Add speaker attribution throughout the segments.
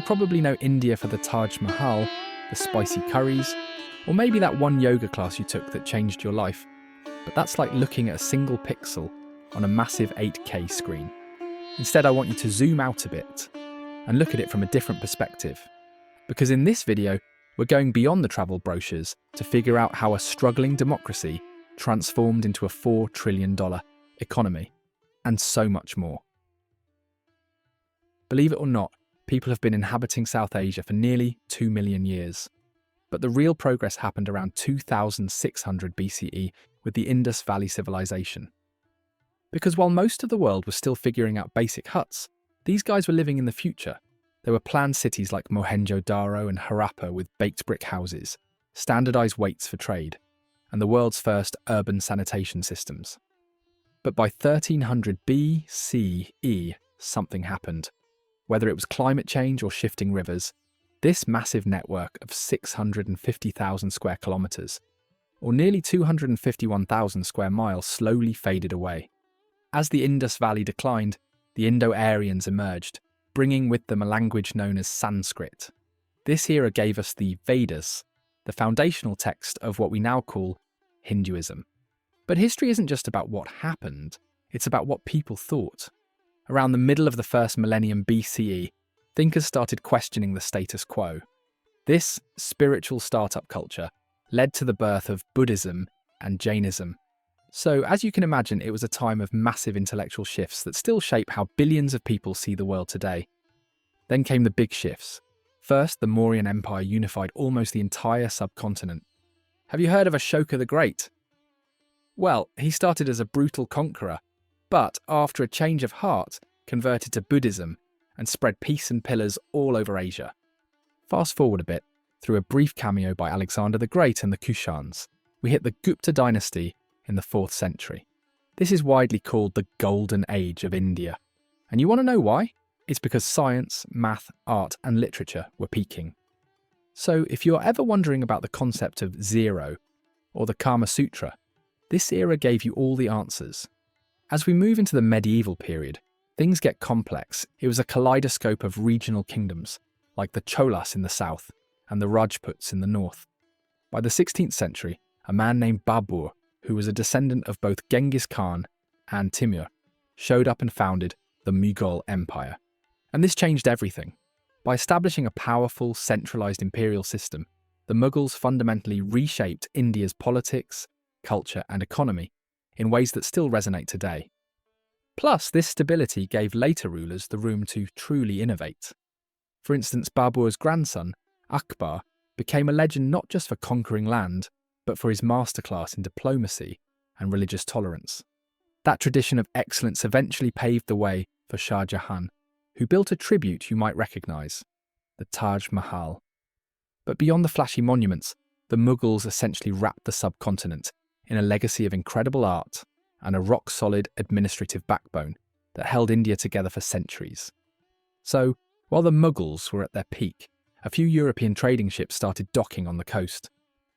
Speaker 1: probably know India for the Taj Mahal, the spicy curries, or maybe that one yoga class you took that changed your life. But that's like looking at a single pixel on a massive 8K screen. Instead, I want you to zoom out a bit and look at it from a different perspective. Because in this video, we're going beyond the travel brochures to figure out how a struggling democracy transformed into a $4 trillion economy, and so much more. Believe it or not, people have been inhabiting South Asia for nearly 2 million years. But the real progress happened around 2600 BCE with the Indus Valley Civilization. Because while most of the world was still figuring out basic huts, these guys were living in the future. There were planned cities like Mohenjo-Daro and Harappa with baked brick houses, standardized weights for trade, and the world's first urban sanitation systems. But by 1300 BCE, something happened. Whether it was climate change or shifting rivers, this massive network of 650,000 square kilometers, or nearly 251,000 square miles, slowly faded away. As the Indus Valley declined, the Indo-Aryans emerged, bringing with them a language known as Sanskrit. This era gave us the Vedas, the foundational text of what we now call Hinduism. But history isn't just about what happened, it's about what people thought. Around the middle of the first millennium BCE, thinkers started questioning the status quo. This spiritual startup culture led to the birth of Buddhism and Jainism. So, as you can imagine, it was a time of massive intellectual shifts that still shape how billions of people see the world today. Then came the big shifts. First, the Mauryan Empire unified almost the entire subcontinent. Have you heard of Ashoka the Great? Well, he started as a brutal conqueror, but after a change of heart, converted to Buddhism and spread peace and pillars all over Asia. Fast forward a bit, through a brief cameo by Alexander the Great and the Kushans, we hit the Gupta dynasty in the 4th century. This is widely called the Golden Age of India. And you want to know why? It's because science, math, art, and literature were peaking. So if you're ever wondering about the concept of zero or the Kama Sutra, this era gave you all the answers. As we move into the medieval period, things get complex. It was a kaleidoscope of regional kingdoms, like the Cholas in the south and the Rajputs in the north. By the 16th century, a man named Babur, who was a descendant of both Genghis Khan and Timur, showed up and founded the Mughal Empire. And this changed everything. By establishing a powerful, centralized imperial system, the Mughals fundamentally reshaped India's politics, culture, and economy in ways that still resonate today. Plus, this stability gave later rulers the room to truly innovate. For instance, Babur's grandson, Akbar, became a legend not just for conquering land, but for his masterclass in diplomacy and religious tolerance. That tradition of excellence eventually paved the way for Shah Jahan, who built a tribute you might recognise, the Taj Mahal. But beyond the flashy monuments, the Mughals essentially wrapped the subcontinent in a legacy of incredible art and a rock-solid administrative backbone that held India together for centuries. So, while the Mughals were at their peak, a few European trading ships started docking on the coast,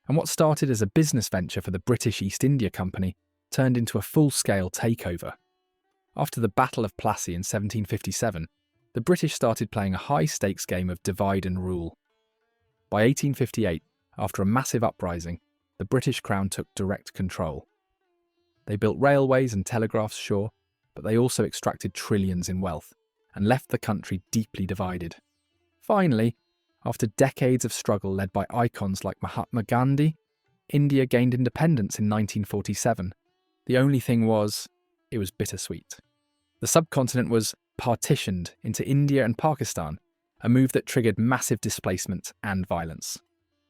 Speaker 1: and what started as a business venture for the British East India Company turned into a full-scale takeover. After the Battle of Plassey in 1757, the British started playing a high-stakes game of divide and rule. By 1858, after a massive uprising, the British Crown took direct control. They built railways and telegraphs, sure, but they also extracted trillions in wealth and left the country deeply divided. Finally, after decades of struggle led by icons like Mahatma Gandhi, India gained independence in 1947. The only thing was, it was bittersweet. The subcontinent was partitioned into India and Pakistan, a move that triggered massive displacement and violence.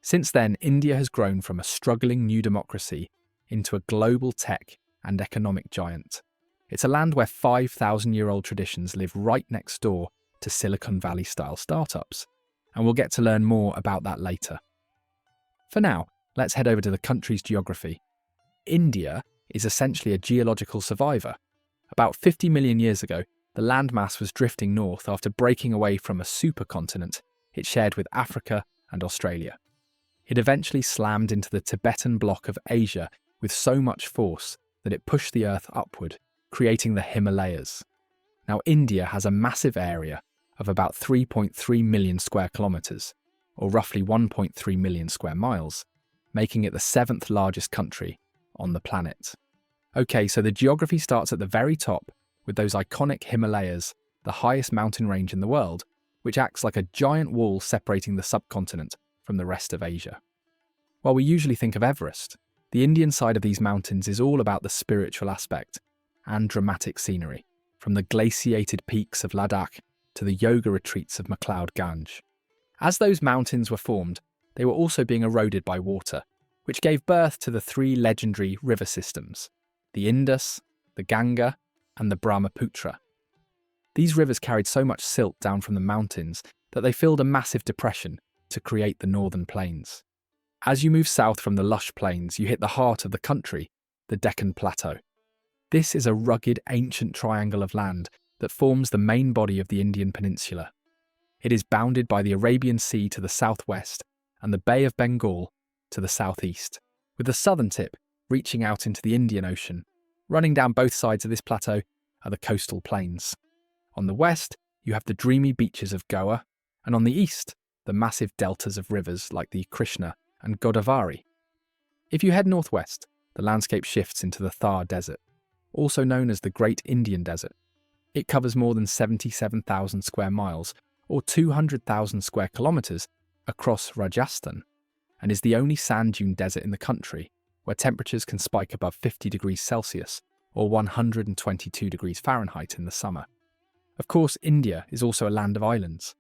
Speaker 1: Since then, India has grown from a struggling new democracy into a global tech and economic giant. It's a land where 5,000-year-old traditions live right next door to Silicon Valley-style startups, and we'll get to learn more about that later. For now, let's head over to the country's geography. India is essentially a geological survivor. About 50 million years ago, the landmass was drifting north after breaking away from a supercontinent it shared with Africa and Australia. It eventually slammed into the Tibetan block of Asia with so much force that it pushed the Earth upward, creating the Himalayas. Now, India has a massive area of about 3.3 million square kilometres, or roughly 1.3 million square miles, making it the 7th largest country on the planet. Okay, so the geography starts at the very top with those iconic Himalayas, the highest mountain range in the world, which acts like a giant wall separating the subcontinent from the rest of Asia. While we usually think of Everest, the Indian side of these mountains is all about the spiritual aspect and dramatic scenery, from the glaciated peaks of Ladakh to the yoga retreats of McLeod Ganj. As those mountains were formed, they were also being eroded by water, which gave birth to the 3 legendary river systems, the Indus, the Ganga, and the Brahmaputra. These rivers carried so much silt down from the mountains that they filled a massive depression to create the northern plains. As you move south from the lush plains, you hit the heart of the country, the Deccan Plateau. This is a rugged, ancient triangle of land that forms the main body of the Indian peninsula. It is bounded by the Arabian Sea to the southwest and the Bay of Bengal to the southeast, with the southern tip reaching out into the Indian Ocean. Running down both sides of this plateau are the coastal plains. On the west, you have the dreamy beaches of Goa, and on the east, the massive deltas of rivers like the Krishna and Godavari. If you head northwest, the landscape shifts into the Thar Desert, also known as the Great Indian Desert. It covers more than 77,000 square miles, or 200,000 square kilometres, across Rajasthan, and is the only sand dune desert in the country where temperatures can spike above 50 degrees Celsius or 122 degrees Fahrenheit in the summer. Of course, India is also a land of islands.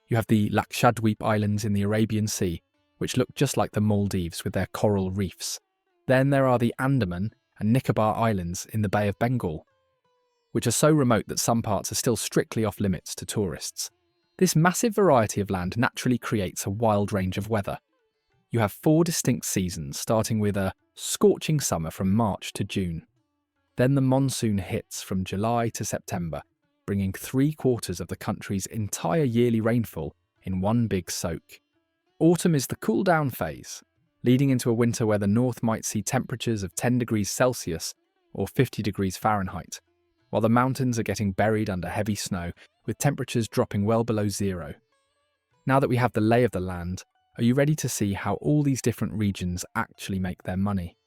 Speaker 1: You have the Lakshadweep Islands in the Arabian Sea, which look just like the Maldives with their coral reefs. Then there are the Andaman and Nicobar Islands in the Bay of Bengal, which are so remote that some parts are still strictly off limits to tourists. This massive variety of land naturally creates a wild range of weather. You have 4 distinct seasons, starting with a scorching summer from March to June. Then the monsoon hits from July to September, bringing 3/4 of the country's entire yearly rainfall in one big soak. Autumn is the cool-down phase, leading into a winter where the north might see temperatures of 10 degrees Celsius or 50 degrees Fahrenheit, while the mountains are getting buried under heavy snow, with temperatures dropping well below zero. Now that we have the lay of the land, are you ready to see how all these different regions actually make their money?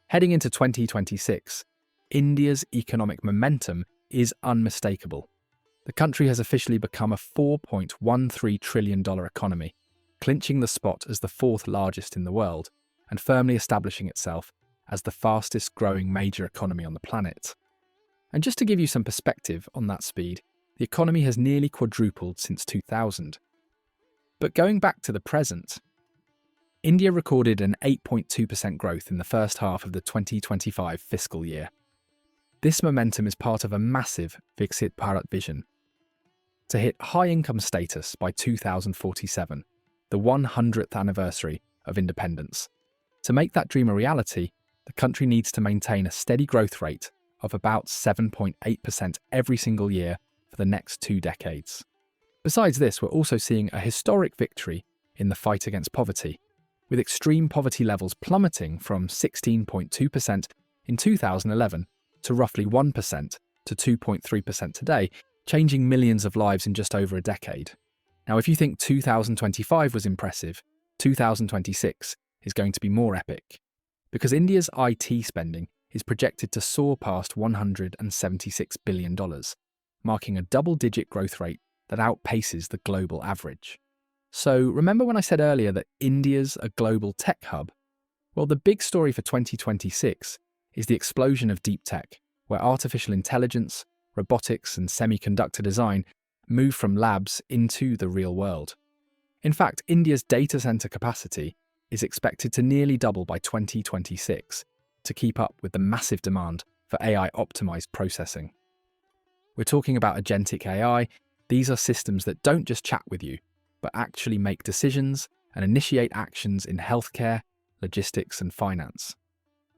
Speaker 1: Heading into 2026, India's economic momentum is unmistakable. The country has officially become a $4.13 trillion economy, clinching the spot as the 4th largest in the world and firmly establishing itself as the fastest growing major economy on the planet. And just to give you some perspective on that speed, the economy has nearly quadrupled since 2000. But going back to the present, India recorded an 8.2% growth in the first half of the 2025 fiscal year. This momentum is part of a massive Viksit Bharat vision to hit high income status by 2047, the 100th anniversary of independence. To make that dream a reality, the country needs to maintain a steady growth rate of about 7.8% every single year for the next 2 decades. Besides this, we're also seeing a historic victory in the fight against poverty, with extreme poverty levels plummeting from 16.2% in 2011 to roughly 1% to 2.3% today, changing millions of lives in just over a decade. Now, if you think 2025 was impressive, 2026 is going to be more epic, because India's IT spending is projected to soar past $176 billion, marking a double-digit growth rate that outpaces the global average. So remember when I said earlier that India's a global tech hub? Well, the big story for 2026 is the explosion of deep tech, where artificial intelligence, robotics, and semiconductor design move from labs into the real world. In fact, India's data center capacity is expected to nearly double by 2026 to keep up with the massive demand for AI-optimized processing. We're talking about Agentic AI. These are systems that don't just chat with you, but actually make decisions and initiate actions in healthcare, logistics, and finance.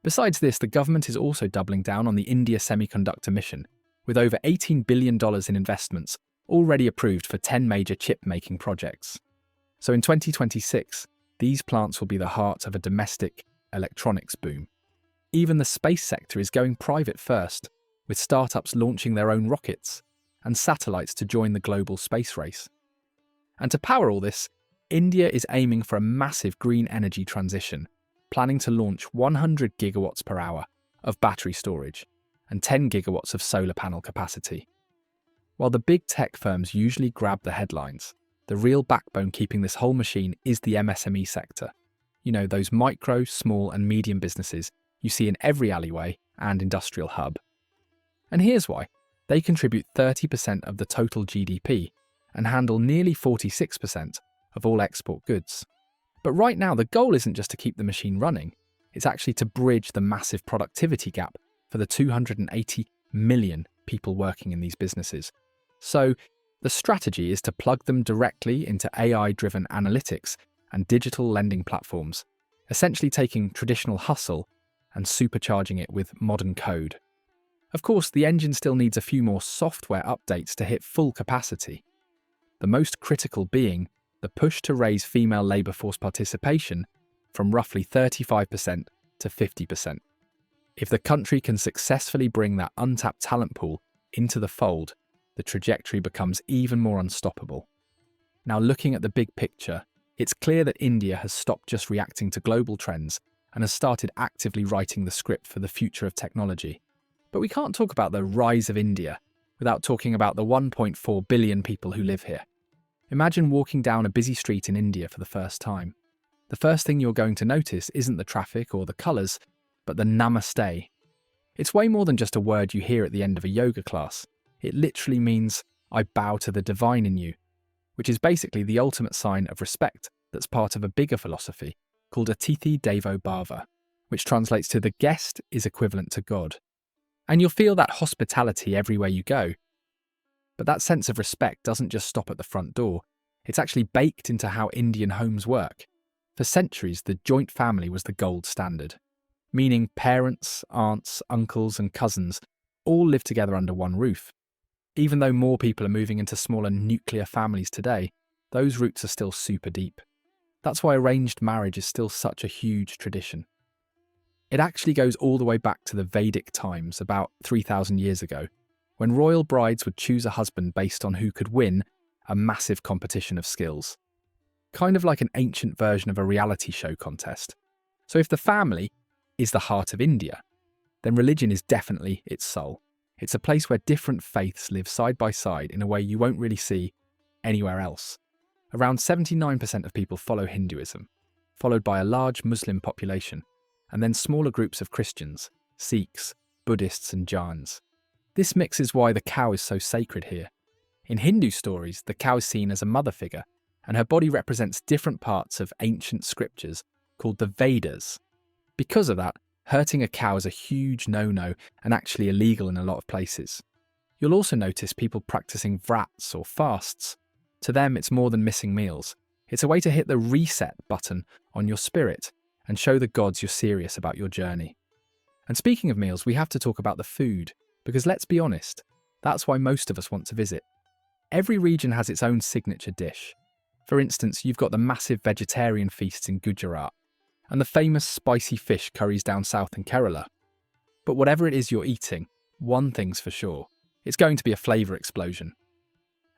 Speaker 1: Besides this, the government is also doubling down on the India semiconductor mission, with over $18 billion in investments already approved for 10 major chip-making projects. So in 2026, these plants will be the heart of a domestic electronics boom. Even the space sector is going private first, with startups launching their own rockets, and satellites to join the global space race. And to power all this, India is aiming for a massive green energy transition, planning to launch 100 gigawatts per hour of battery storage and 10 gigawatts of solar panel capacity. While the big tech firms usually grab the headlines, the real backbone keeping this whole machine is the MSME sector. You know, those micro, small and medium businesses you see in every alleyway and industrial hub. And here's why. They contribute 30% of the total GDP and handle nearly 46% of all export goods. But right now, the goal isn't just to keep the machine running, it's actually to bridge the massive productivity gap for the 280 million people working in these businesses. So, the strategy is to plug them directly into AI-driven analytics and digital lending platforms, essentially taking traditional hustle and supercharging it with modern code. Of course, the engine still needs a few more software updates to hit full capacity. The most critical being the push to raise female labour force participation from roughly 35% to 50%. If the country can successfully bring that untapped talent pool into the fold, the trajectory becomes even more unstoppable. Now, looking at the big picture, it's clear that India has stopped just reacting to global trends and has started actively writing the script for the future of technology. But we can't talk about the rise of India without talking about the 1.4 billion people who live here. Imagine walking down a busy street in India for the first time. The first thing you're going to notice isn't the traffic or the colours, but the namaste. It's way more than just a word you hear at the end of a yoga class. It literally means, I bow to the divine in you, which is basically the ultimate sign of respect that's part of a bigger philosophy called Atithi Devo Bhava, which translates to the guest is equivalent to God. And you'll feel that hospitality everywhere you go. But that sense of respect doesn't just stop at the front door. It's actually baked into how Indian homes work. For centuries, the joint family was the gold standard, meaning parents, aunts, uncles and cousins all live together under one roof. Even though more people are moving into smaller nuclear families today, those roots are still super deep. That's why arranged marriage is still such a huge tradition. It actually goes all the way back to the Vedic times, about 3,000 years ago, when royal brides would choose a husband based on who could win a massive competition of skills. Kind of like an ancient version of a reality show contest. So if the family is the heart of India, then religion is definitely its soul. It's a place where different faiths live side by side in a way you won't really see anywhere else. Around 79% of people follow Hinduism, followed by a large Muslim population, and then smaller groups of Christians, Sikhs, Buddhists and Jains. This mix is why the cow is so sacred here. In Hindu stories, the cow is seen as a mother figure, and her body represents different parts of ancient scriptures called the Vedas. Because of that, hurting a cow is a huge no-no and actually illegal in a lot of places. You'll also notice people practicing vrats or fasts. To them, it's more than missing meals. It's a way to hit the reset button on your spirit and show the gods you're serious about your journey. And speaking of meals, we have to talk about the food, because let's be honest, that's why most of us want to visit. Every region has its own signature dish. For instance, you've got the massive vegetarian feasts in Gujarat, and the famous spicy fish curries down south in Kerala. But whatever it is you're eating, one thing's for sure, it's going to be a flavour explosion.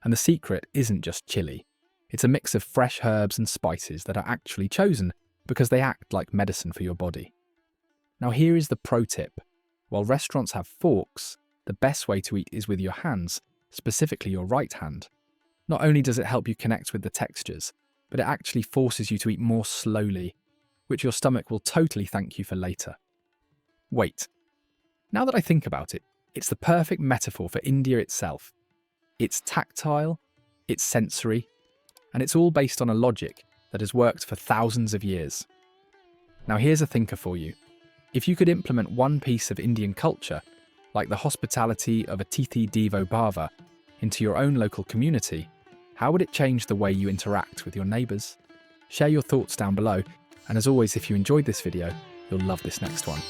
Speaker 1: And the secret isn't just chili. It's a mix of fresh herbs and spices that are actually chosen because they act like medicine for your body. Now here is the pro tip. While restaurants have forks, the best way to eat is with your hands, specifically your right hand. Not only does it help you connect with the textures, but it actually forces you to eat more slowly, which your stomach will totally thank you for later. Wait. Now that I think about it, it's the perfect metaphor for India itself. It's tactile, it's sensory, and it's all based on a logic that has worked for thousands of years. Now here's a thinker for you. If you could implement one piece of Indian culture, like the hospitality of Atithi Devo Bhava, into your own local community, how would it change the way you interact with your neighbours? Share your thoughts down below, and as always, if you enjoyed this video, you'll love this next one.